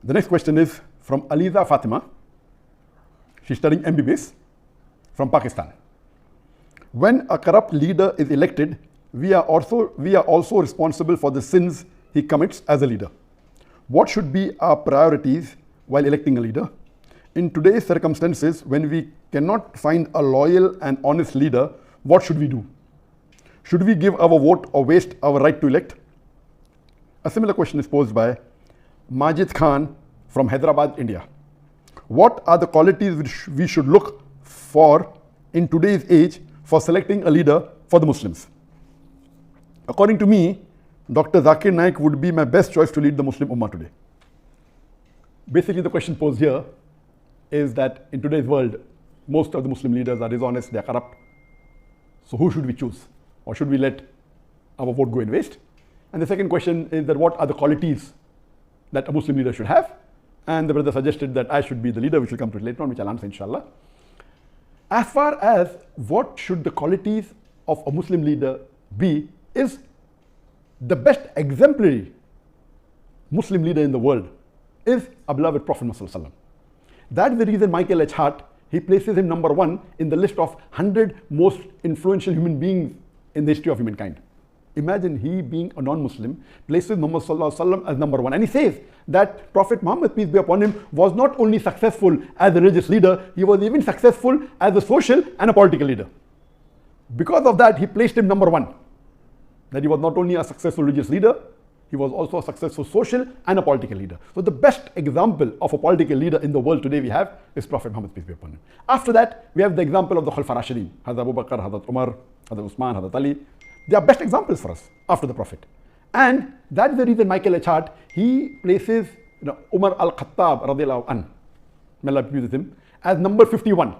The next question is from Aliza Fatima. She's studying MBBS from Pakistan. When a corrupt leader is elected, we are also responsible for the sins he commits as a leader. What should be our priorities while electing a leader? In today's circumstances, when we cannot find a loyal and honest leader, what should we do? Should we give our vote or waste our right to elect? A similar question is posed by Majid Khan from Hyderabad, India. What are the qualities which we should look for in today's age for selecting a leader for the Muslims? According to me, Dr. Zakir Naik would be my best choice to lead the Muslim Ummah today. Basically, the question posed here is that in today's world, most of the Muslim leaders are dishonest, they are corrupt. So who should we choose? Or should we let our vote go in waste? And the second question is that what are the qualities that a Muslim leader should have? And the brother suggested that I should be the leader, which will come to later on, which I'll answer inshallah. As far as what should the qualities of a Muslim leader be, is the best exemplary Muslim leader in the world is our beloved Prophet Muhammad. That's the reason Michael H. Hart, he places him number 1 in the list of 100 most influential human beings in the history of humankind. Imagine he being a non-Muslim places Muhammad as number 1. And he says that Prophet Muhammad, peace be upon him, was not only successful as a religious leader, he was even successful as a social and a political leader. Because of that, he placed him number 1. That he was not only a successful religious leader, he was also a successful social and a political leader. So the best example of a political leader in the world today we have is Prophet Muhammad, peace be upon him. After that, we have the example of the Khulafa Rashidin, Hazrat Abu Bakr, Hazrat Umar, Hazrat Usman, Hazrat Ali. They are best examples for us after the Prophet. And that's the reason Michael H. Hart, he places Umar al-Khattab, radiallahu anhu, may Allah be pleased with him, as number 51.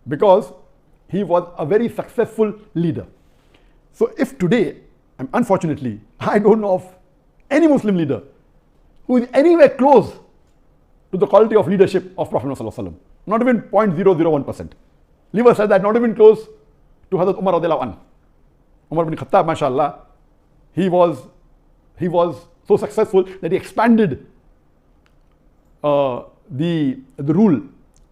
Because he was a very successful leader. So if today, unfortunately, I don't know of any Muslim leader who is anywhere close to the quality of leadership of Prophet Muhammad, not even 0.001%. Leave aside that, not even close to Hazrat Umar radiallahu anhu. Umar bin Khattab, mashallah, he was so successful that he expanded the rule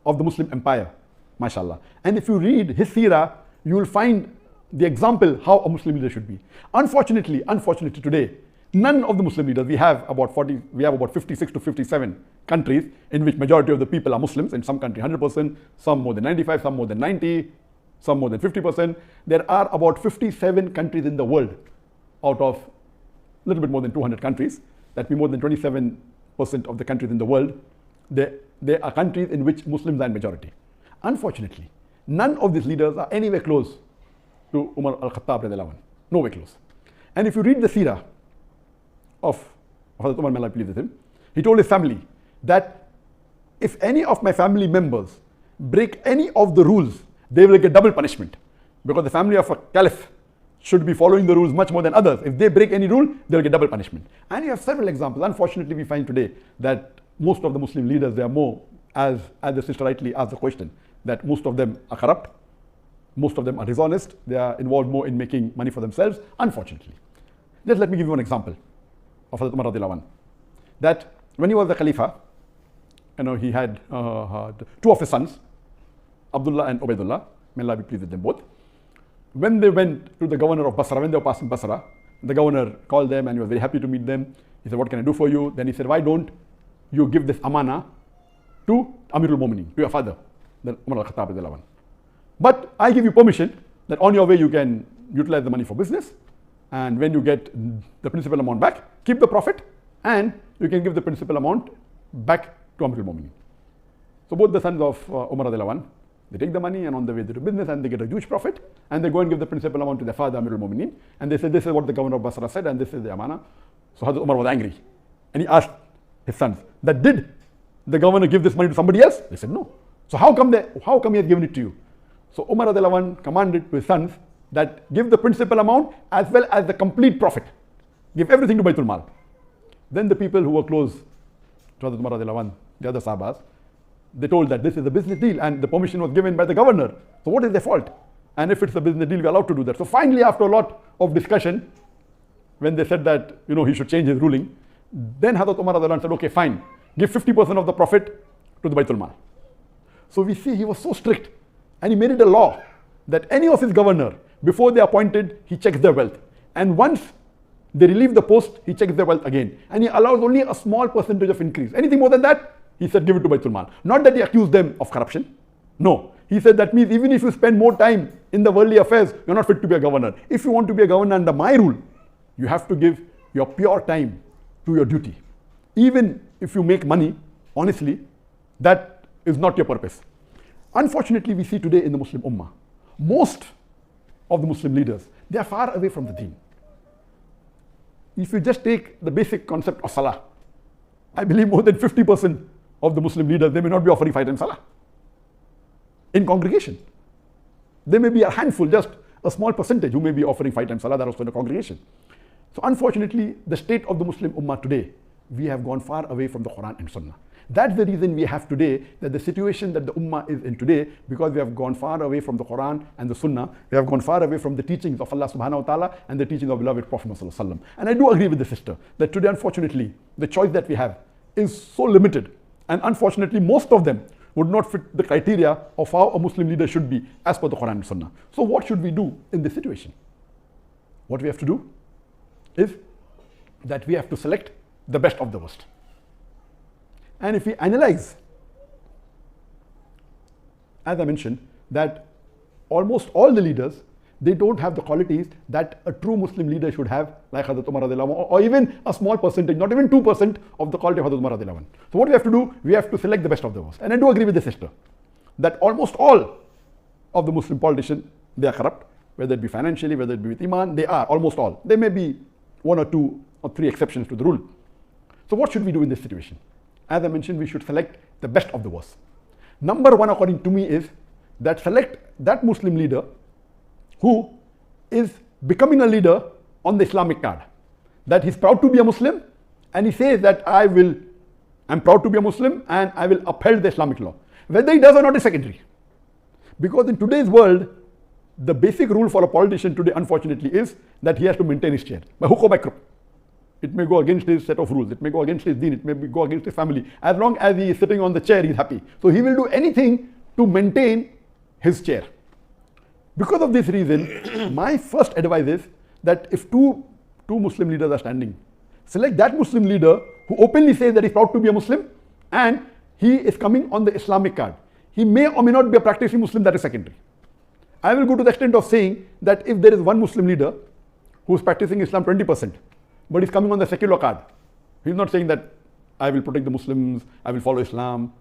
of the Muslim empire, mashallah. And if you read his seerah, you will find the example how a Muslim leader should be. Unfortunately today, none of the Muslim leaders, we have about 56 to 57 countries in which majority of the people are Muslims. In some country 100%, some more than 95, some more than 90, some more than 50%. There are about 57 countries in the world out of a little bit more than 200 countries. That means more than 27% of the countries in the world. There are countries in which Muslims are in majority. Unfortunately, none of these leaders are anywhere close to Umar al-Khattab radiallahu anhu. Nowhere close. And if you read the seerah of Hazrat Umar, may Allah be pleased with him, he told his family that if any of my family members break any of the rules, they will get double punishment. Because the family of a caliph should be following the rules much more than others. If they break any rule, they will get double punishment. And you have several examples. Unfortunately, we find today that most of the Muslim leaders, they are more, as the sister rightly asked the question, that most of them are corrupt. Most of them are dishonest. They are involved more in making money for themselves, unfortunately. Just let me give you an example of Hazrat Umar radiallahu anhu. That when he was the Khalifa, he had 2 of his sons, Abdullah and Ubaidullah, may Allah be pleased with them both. When they went to the governor of Basra, when they were passing Basra, the governor called them and he was very happy to meet them. He said, what can I do for you? Then he said, why don't you give this amana to Amirul Mu'minin, to your father, then Umar al-Khattab radiallahu anhu. But I give you permission that on your way you can utilize the money for business, and when you get the principal amount back, keep the profit, and you can give the principal amount back to Amirul Mu'minin. So both the sons of Umar radiallahu anhu, they take the money and on the way they do business and they get a huge profit, and they go and give the principal amount to their father Amirul Mu'minin, and they say this is what the governor of Basra said and this is the amana. So Hazrat Umar was angry and he asked his sons that did the governor give this money to somebody else? They said no. So how come he has given it to you? So Umar radiallahu anhu commanded to his sons that give the principal amount as well as the complete profit. Give everything to Baitul Mal. Then the people who were close to Hazrat Umar radiallahu anhu, the other Sahabas, they told that this is a business deal and the permission was given by the governor. So what is their fault? And if it's a business deal, we're allowed to do that. So finally, after a lot of discussion, when they said that he should change his ruling, then Hazrat Umar radiallahu anhu said, okay, fine. give 50% of the profit to the Baitul Mal. So we see he was so strict, and he made it a law that any of his governor, before they appointed, he checks their wealth. And once they relieve the post, he checks their wealth again. And he allows only a small percentage of increase. Anything more than that, he said, give it to Baitul Mal. Not that he accused them of corruption. No. He said that means even if you spend more time in the worldly affairs, you're not fit to be a governor. If you want to be a governor under my rule, you have to give your pure time to your duty. Even if you make money, honestly, that is not your purpose. Unfortunately, we see today in the Muslim Ummah, most of the Muslim leaders, they are far away from the deen. If you just take the basic concept of Salah, I believe more than 50% of the Muslim leaders, they may not be offering 5 times Salah in congregation. There may be a handful, just a small percentage who may be offering 5 times Salah, that also in a congregation. So unfortunately, the state of the Muslim Ummah today, we have gone far away from the Quran and Sunnah. That's the reason we have today, that the situation that the Ummah is in today, because we have gone far away from the Quran and the Sunnah, we have gone far away from the teachings of Allah subhanahu wa ta'ala and the teachings of beloved Prophet Muhammad sallallahu alaihi wasallam. And I do agree with the sister, that today unfortunately, the choice that we have is so limited. And unfortunately, most of them would not fit the criteria of how a Muslim leader should be as per the Quran and Sunnah. So what should we do in this situation? What we have to do is that we have to select the best of the worst. And if we analyze, as I mentioned, that almost all the leaders, they don't have the qualities that a true Muslim leader should have, like Hazrat Umar radiallahu anhu, or even a small percentage, not even 2% of the quality of Hazrat Umar radiallahu anhu. So what we have to do, we have to select the best of the worst. And I do agree with the sister, that almost all of the Muslim politicians, they are corrupt, whether it be financially, whether it be with Iman, they are, almost all. There may be 1 or 2 or 3 exceptions to the rule. So what should we do in this situation? As I mentioned, we should select the best of the worst. Number 1, according to me, is that select that Muslim leader who is becoming a leader on the Islamic card. That he's proud to be a Muslim, and he says that I'm proud to be a Muslim and I will uphold the Islamic law. Whether he does or not is secondary. Because in today's world, the basic rule for a politician today, unfortunately, is that he has to maintain his chair, by hook or by crook. It may go against his set of rules, it may go against his deen, it may go against his family. As long as he is sitting on the chair, he's happy. So he will do anything to maintain his chair. Because of this reason, my first advice is that if two Muslim leaders are standing, select that Muslim leader who openly says that he's proud to be a Muslim and he is coming on the Islamic card. He may or may not be a practicing Muslim, that is secondary. I will go to the extent of saying that if there is one Muslim leader who is practicing Islam 20%, but he's coming on the secular card, he's not saying that I will protect the Muslims, I will follow Islam.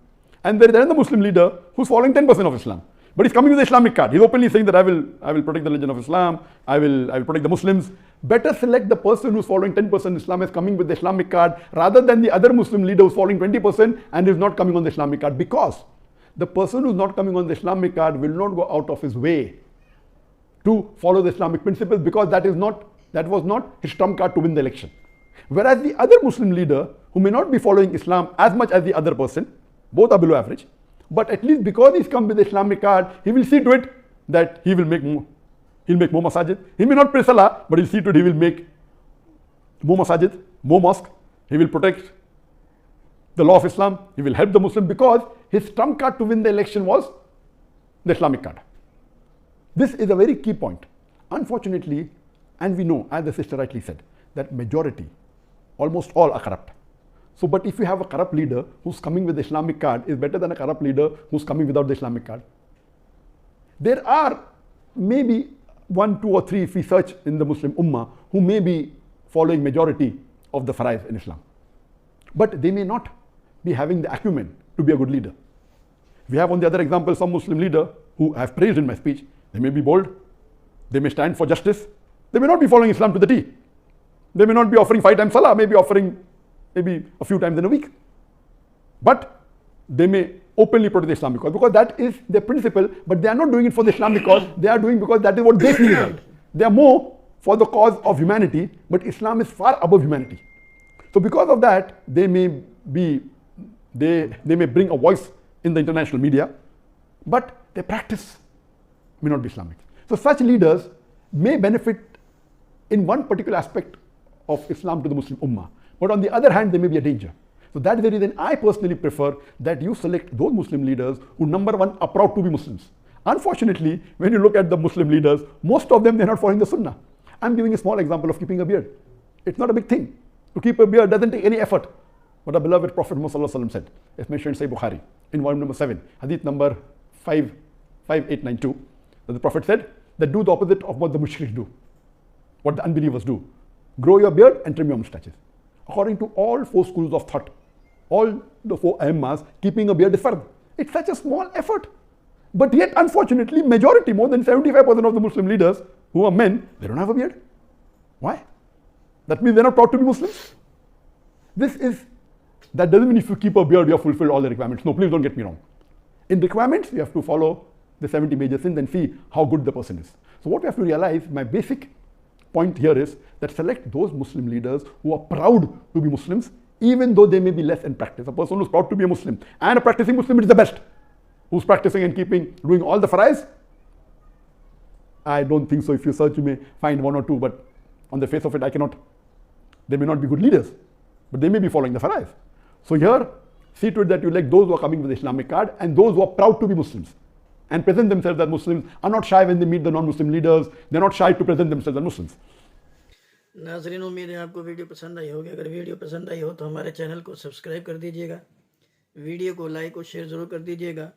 And there is another Muslim leader who's following 10% of Islam, but he's coming with the Islamic card. He's openly saying that I will protect the religion of Islam, I will protect the Muslims. Better select the person who's following 10% Islam as coming with the Islamic card, rather than the other Muslim leader who's following 20% and is not coming on the Islamic card, because the person who's not coming on the Islamic card will not go out of his way to follow the Islamic principles, because that was not his trump card to win the election. Whereas the other Muslim leader, who may not be following Islam as much as the other person, both are below average, but at least because he's come with the Islamic card, he will see to it that he'll make more masajid. He may not pray Salah, but he'll see to it he will make more masajid, more mosque. He will protect the law of Islam. He will help the Muslim, because his trump card to win the election was the Islamic card. This is a very key point. Unfortunately, and we know, as the sister rightly said, that majority, almost all are corrupt. So, but if you have a corrupt leader who's coming with the Islamic card, is better than a corrupt leader who's coming without the Islamic card. There are maybe 1, 2 or 3, if we search in the Muslim Ummah, who may be following majority of the farais in Islam. But they may not be having the acumen to be a good leader. We have on the other example some Muslim leader who I have praised in my speech. They may be bold, they may stand for justice, they may not be following Islam to the T. They may not be offering 5 times Salah, maybe offering maybe a few times in a week. But they may openly protect the Islamic cause, because that is their principle, but they are not doing it for the Islamic cause, they are doing because that is what they feel is right. They are more for the cause of humanity, but Islam is far above humanity. So because of that, they may bring a voice in the international media, but their practice may not be Islamic. So such leaders may benefit in one particular aspect of Islam to the Muslim Ummah, but on the other hand, they may be a danger. So that is the reason I personally prefer that you select those Muslim leaders who, number one, are proud to be Muslims. Unfortunately, when you look at the Muslim leaders, most of them, they're not following the Sunnah. I'm giving a small example of keeping a beard. It's not a big thing. To keep a beard doesn't take any effort. But our beloved Prophet Muhammad said, it's mentioned in Sahih Bukhari, in volume number 7, hadith number 5892, that the Prophet said that do the opposite of what the mushriks do, what the unbelievers do. Grow your beard and trim your mustaches. According to all 4 schools of thought, all the 4 ahams, keeping a beard is fard. It's such a small effort. But yet, unfortunately, majority, more than 75% of the Muslim leaders who are men, they don't have a beard. Why? That means they're not proud to be Muslims. That doesn't mean if you keep a beard, you have fulfilled all the requirements. No, please don't get me wrong. In requirements, you have to follow the 70 major sins and see how good the person is. So what we have to realize, my basic point here is that select those Muslim leaders who are proud to be Muslims, even though they may be less in practice. A person who's proud to be a Muslim and a practicing Muslim is the best. Who's practicing and doing all the farais? I don't think so. If you search, you may find 1 or 2, but on the face of it, I cannot. They may not be good leaders, but they may be following the farais. So here, see to it that you elect those who are coming with the Islamic card and those who are proud to be Muslims and present themselves as Muslims, are not shy when they meet the non-Muslim leaders. They're not shy to present themselves as Muslims. नाज़रीन, उम्मीद है आपको video पसंद आई होगी। अगर video पसंद आई हो तो हमारे चैनल को सब्सक्राइब कर दीजिएगा, वीडियो को लाइक और शेयर ज़रूर कर दीजिएगा।